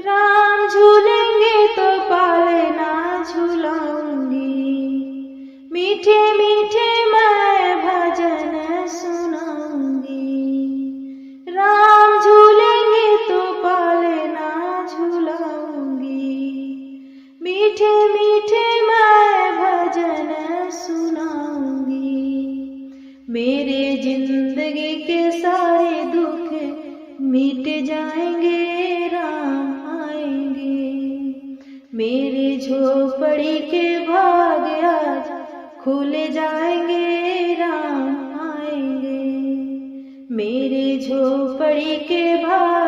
राम झूलेंगे तो पालना झूलाऊंगी, मीठे मीठे मैं भजन सुनाऊंगी। राम झूलेंगे तो पालना झूलाऊंगी, मीठे मीठे मैं भजन सुनाऊंगी। मेरे जिंदगी के सारे दुख मिट जाएंगे, राम आएंगे। मेरे झोपड़ी के भाग आज खुल जाएंगे, राम आएंगे। मेरे झोपड़ी के भाग